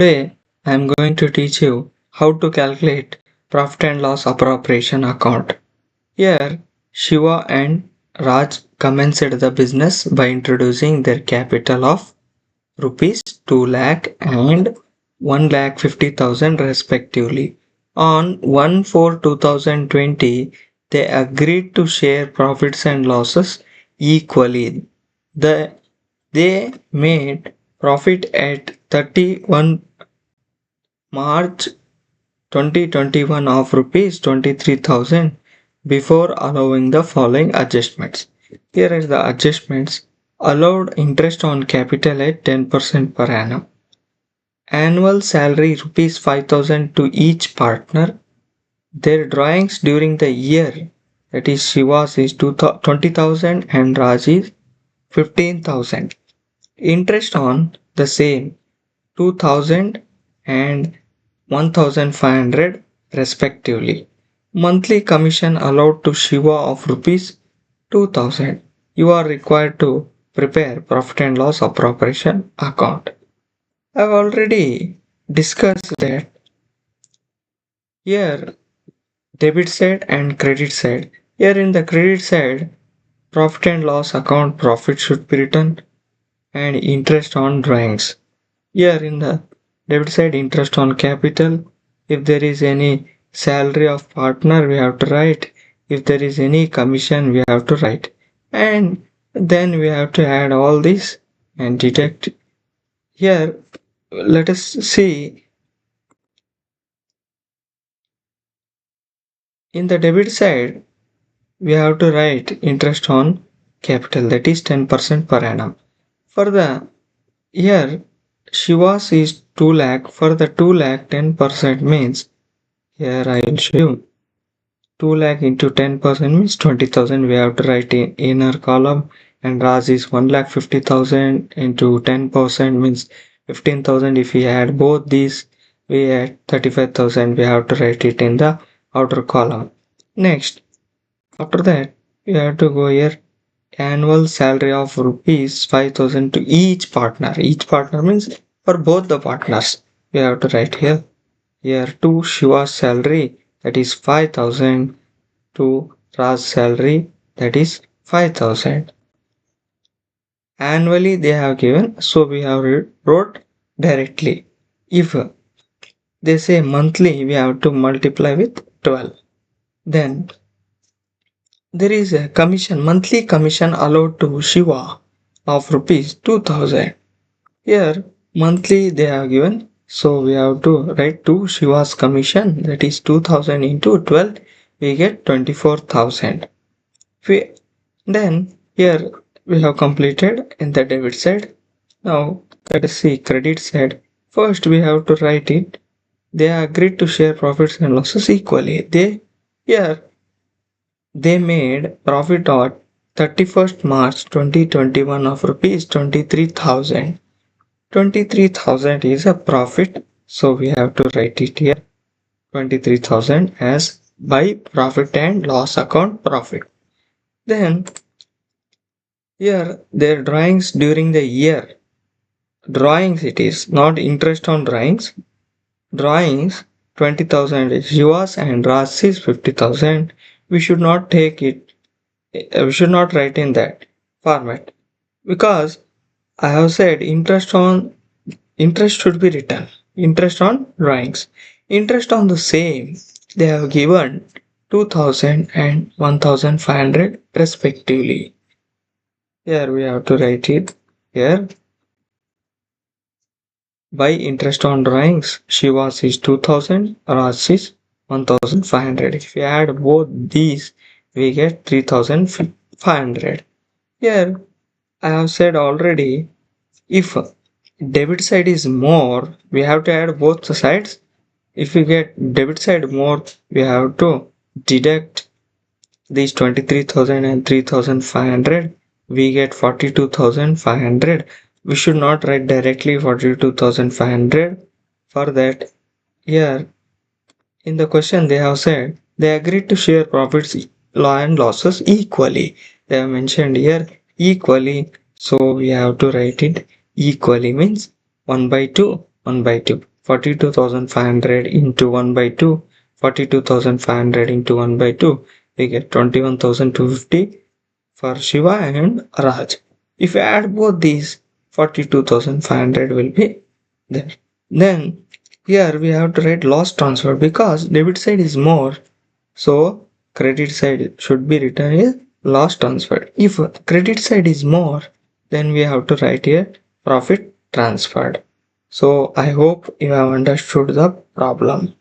Today, I am going to teach you how to calculate profit and loss appropriation account. Here, Shiva and Raj commenced the business by introducing their capital of rupees 2 lakh and 1 lakh 50,000 respectively. On 1/4/2020, they agreed to share profits and losses equally. They made profit at 31 March 2021 of rupees 23,000 before allowing the following adjustments. Here are the adjustments. Allowed interest on capital at 10% per annum. Annual salary rupees 5,000 to each partner. Their drawings during the year, that is Shiva's is 20,000 and Raji's 15,000. Interest on the same 2,000 and 1,500 respectively. Monthly commission allowed to Shiva of rupees 2,000. You are required to prepare profit and loss appropriation account. I have already discussed that. Here debit side and credit side. Here in the credit side, profit and loss account profit should be written and interest on drawings. Here in the debit side, interest on capital. If there is any salary of partner, we have to write. If there is any commission, we have to write. And then we have to add all this and deduct. Here, let us see. In the debit side, we have to write interest on capital, that is 10% per annum. For the here, Shiva's is 2 lakh. For the 2 lakh, 10% means, here I will show you, 2 lakh into 10% means 20,000. We have to write in inner column. And Raj is 1 lakh 50,000 into 10% means 15,000. If we add both these, we add 35,000. We have to write it in the outer column. Next, after that, we have to go here. Annual salary of rupees 5,000 to each partner. Each partner means for both the partners. We have to write here. Here to Shiva's salary, that is 5,000, to Raj's salary, that is 5,000. Annually they have given, so we have wrote directly. If they say monthly, we have to multiply with 12. Then there is a commission, monthly commission allowed to Shiva of rupees 2,000. Here monthly they have given, so we have to write to Shiva's commission, that is 2,000 into 12, we get 24,000. Then here we have completed in the debit side. Now let us see credit side. First we have to write it. They agreed to share profits and losses equally. They made profit on 31st March 2021 of rupees 23,000. 23,000 is a profit, so we have to write it here 23,000 as by profit and loss account profit. Then here their drawings during the year. Drawings it is, not interest on drawings. Drawings 20,000 is yours and Raj is 50,000. We should not take it, we should not write in that format, because I have said interest should be written. Interest on drawings. Interest on the same, they have given 2,000 and 1,500 respectively. Here we have to write it here. By interest on drawings, Shiva's is 2,000, Raj is 1,500. If we add both these, we get 3,500. Here I have said already, if debit side is more, we have to add both the sides. If we get debit side more, we have to deduct these 23,000 and 3,500. We get 42,500. We should not write directly 42,500. For that, here in the question they have said they agreed to share profits and losses equally. They have mentioned here equally, so we have to write it equally, means 1/2, 1/2. 42,500 into 1 by 2, 42,500 into 1 by 2, we get 21,250 for Shiva and Raj. If we add both these, 42,500 will be there. Then here we have to write loss transfer because debit side is more, so credit side should be written as loss transferred. If credit side is more, then we have to write here profit transferred. So I hope you have understood the problem.